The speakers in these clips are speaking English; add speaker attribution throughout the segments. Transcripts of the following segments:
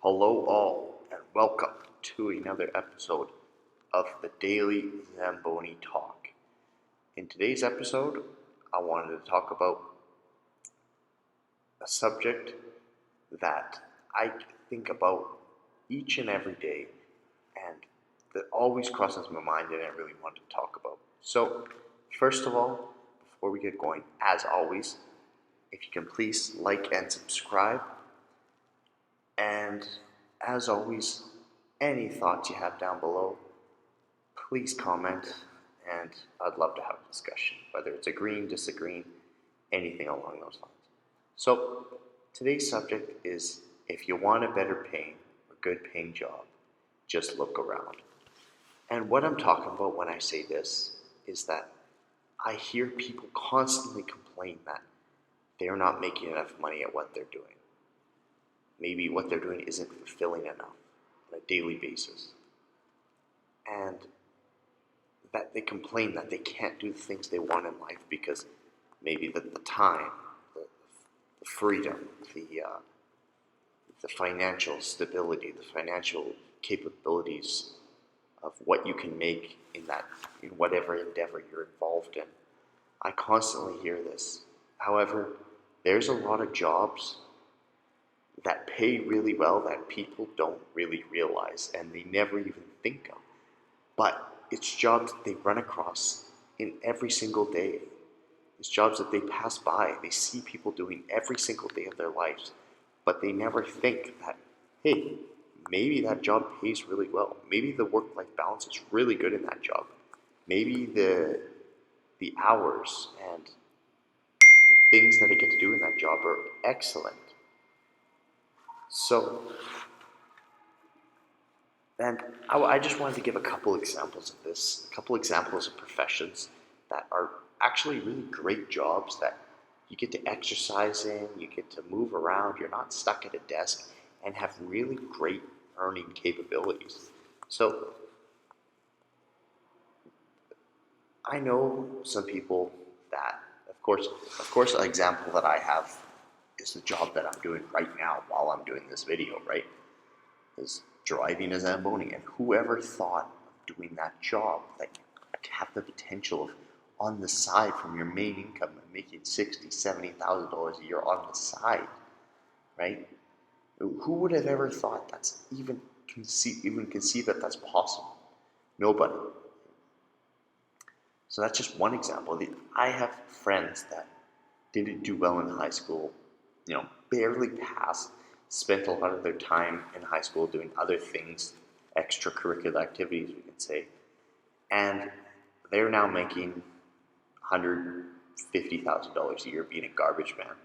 Speaker 1: Hello, all, and welcome to another episode of the Daily Zamboni Talk. In today's episode, I wanted to talk about a subject that I think about each and every day and that always crosses my mind and I really want to talk about. So, first of all, before we get going, as always, if you can please like and subscribe. And as always, any thoughts you have down below, please comment, and I'd love to have a discussion, whether it's agreeing, disagreeing, anything along those lines. So, today's subject is if you want a better paying or good paying job, just look around. And what I'm talking about when I say this is that I hear people constantly complain that they're not making enough money at what they're doing. Maybe what they're doing isn't fulfilling enough on a daily basis. And that they complain that they can't do the things they want in life because maybe the time, the freedom, the financial stability, the financial capabilities of what you can make in whatever endeavor you're involved in. I constantly hear this. However, there's a lot of jobs that pay really well that people don't really realize and they never even think of. But it's jobs that they run across in every single day. It's jobs that they pass by, they see people doing every single day of their lives, but they never think that, hey, maybe that job pays really well. Maybe the work-life balance is really good in that job. Maybe the hours and the things that I get to do in that job are excellent. So, and I just wanted to give a couple examples of this, a couple examples of professions that are actually really great jobs that you get to exercise in, you get to move around, you're not stuck at a desk, and have really great earning capabilities. So, I know some people that, of course, an example that I have is the job that I'm doing right now while I'm doing this video, right? Is driving a Zamboni. And whoever thought of doing that job, that you have the potential of on the side from your main income and making $60,000, $70,000 a year on the side, right? Who would have ever thought that's even conceive that that's possible? Nobody. So that's just one example. I have friends that didn't do well in high school, barely passed, spent a lot of their time in high school doing other things, extracurricular activities, we can say, and they're now making $150,000 a year being a garbage man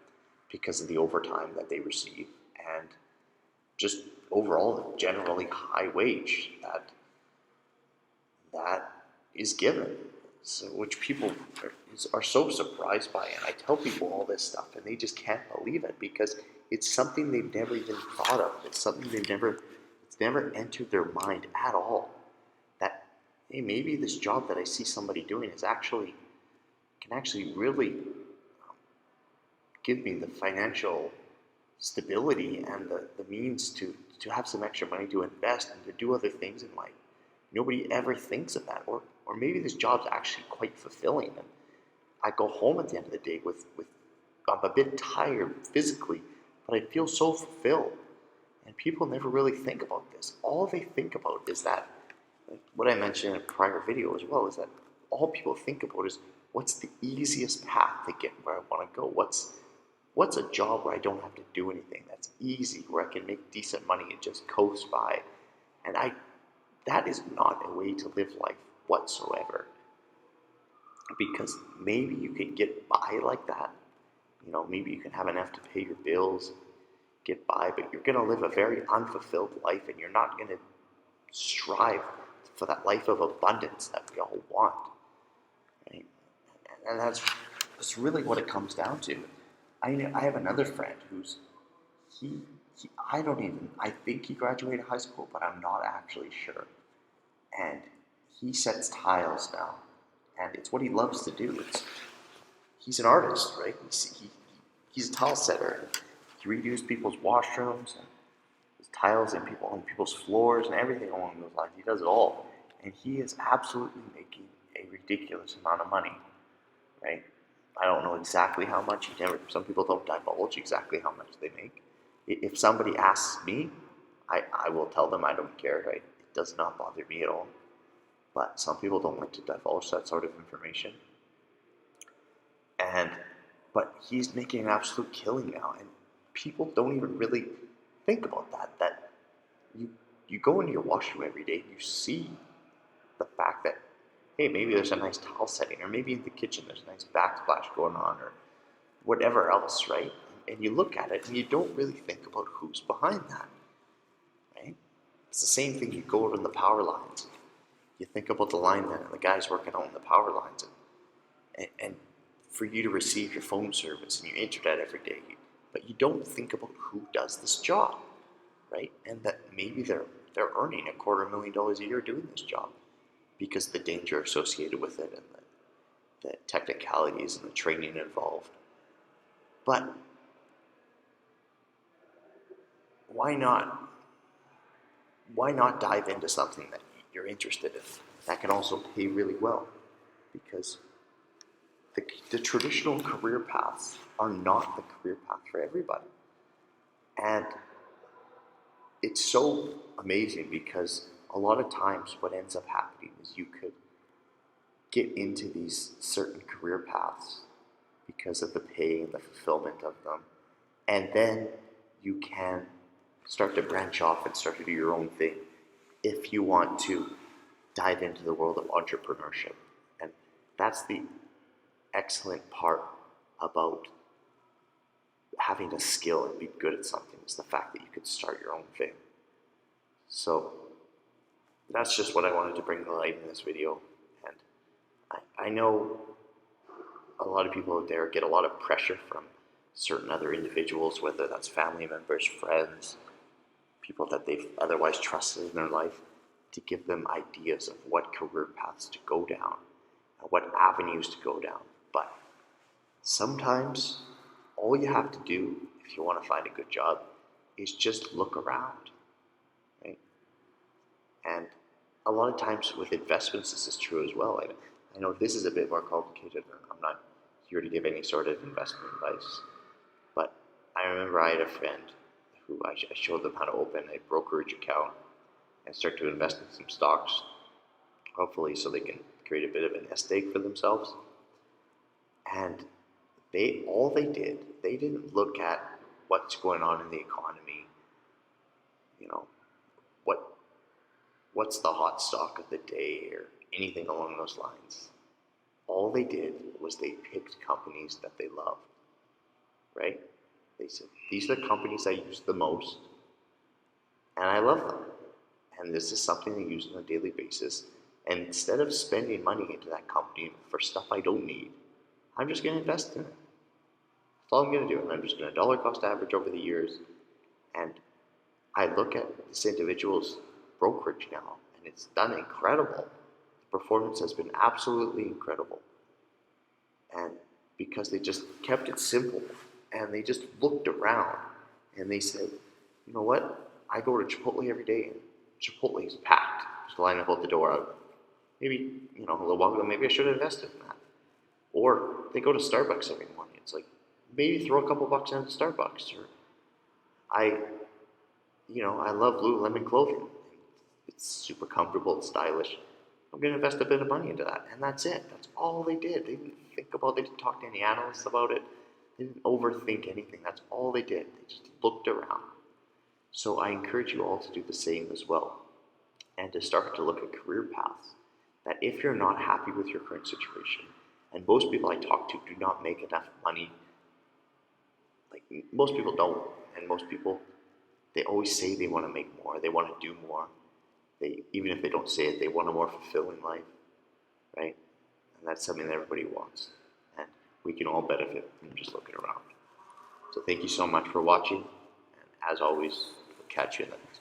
Speaker 1: because of the overtime that they receive and just overall the generally high wage that is given. So, which people are so surprised by, and I tell people all this stuff, and they just can't believe it because it's something they've never even thought of. It's something it's never entered their mind at all. That hey, maybe this job that I see somebody doing can actually really give me the financial stability and the means to have some extra money to invest and to do other things in life. Nobody ever thinks of that, or maybe this job's actually quite fulfilling. And I go home at the end of the day with I'm a bit tired physically, but I feel so fulfilled. And people never really think about this. All they think about is that, what I mentioned in a prior video as well, is that all people think about is what's the easiest path to get where I want to go. What's a job where I don't have to do anything that's easy, where I can make decent money and just coast by. And that is not a way to live life whatsoever. Because maybe you can get by like that. Maybe you can have enough to pay your bills, get by, but you're going to live a very unfulfilled life and you're not going to strive for that life of abundance that we all want. Right? And that's really what it comes down to. I have another friend who's, I think he graduated high school, but I'm not actually sure. And he sets tiles now, and it's what he loves to do. He's an artist, right? He's a tile setter. He redos people's washrooms and tiles in people's floors and everything along those lines. He does it all, and he is absolutely making a ridiculous amount of money, right? I don't know exactly how much. Some people don't divulge exactly how much they make. If somebody asks me, I will tell them I don't care. Right? It does not bother me at all. But some people don't like to divulge that sort of information. And but he's making an absolute killing now, and people don't even really think about that. That you go into your washroom every day, you see the fact that, hey, maybe there's a nice towel setting, or maybe in the kitchen there's a nice backsplash going on, or whatever else, right? And you look at it and you don't really think about who's behind that, right? It's the same thing. You go out on the power lines, you think about the linemen and the guys working out on the power lines, and for you to receive your phone service and your internet every day, but you don't think about who does this job, right? And that maybe they're earning $250,000 a year doing this job because the danger associated with it and the technicalities and the training involved. But why not? Why not dive into something that you're interested in that can also pay really well? Because the traditional career paths are not the career path for everybody. And it's so amazing because a lot of times what ends up happening is you could get into these certain career paths because of the pay and the fulfillment of them. And then you can start to branch off and start to do your own thing if you want to dive into the world of entrepreneurship. And that's the excellent part about having a skill and be good at something, is the fact that you could start your own thing. So that's just what I wanted to bring to light in this video. And I know a lot of people out there get a lot of pressure from certain other individuals, whether that's family members, friends, people that they've otherwise trusted in their life, to give them ideas of what career paths to go down and what avenues to go down. But sometimes all you have to do if you want to find a good job is just look around, right? And a lot of times with investments, this is true as well. I know this is a bit more complicated. I'm not here to give any sort of investment advice, but I remember I had a friend who I showed them how to open a brokerage account and start to invest in some stocks, hopefully so they can create a bit of a nest egg for themselves. And they didn't look at what's going on in the economy, you know, what's the hot stock of the day or anything along those lines. All they did was they picked companies that they loved, right? They said, these are the companies I use the most, and I love them. And this is something they use on a daily basis. And instead of spending money into that company for stuff I don't need, I'm just going to invest in it. That's all I'm going to do. And I'm just going to dollar cost average over the years. And I look at this individual's brokerage now, and it's done incredible. The performance has been absolutely incredible. And because they just kept it simple, and they just looked around, and they said, you know what? I go to Chipotle every day, and Chipotle is packed. There's a line up out the door. Maybe, a little while ago, maybe I should have invested in that. Or they go to Starbucks every morning. It's like, maybe throw a couple bucks into Starbucks. Or I love Lululemon clothing. It's super comfortable, it's stylish. I'm going to invest a bit of money into that. And that's it. That's all they did. They didn't think about it. They didn't talk to any analysts about it. They didn't overthink anything. That's all they did. They just looked around. So I encourage you all to do the same as well. And to start to look at career paths. That if you're not happy with your current situation, and most people I talk to do not make enough money, like most people don't, and most people, they always say they want to make more, they want to do more. Even if they don't say it, they want a more fulfilling life, right? And that's something that everybody wants. And we can all benefit from just looking around. So thank you so much for watching. And as always, we'll catch you in the next one.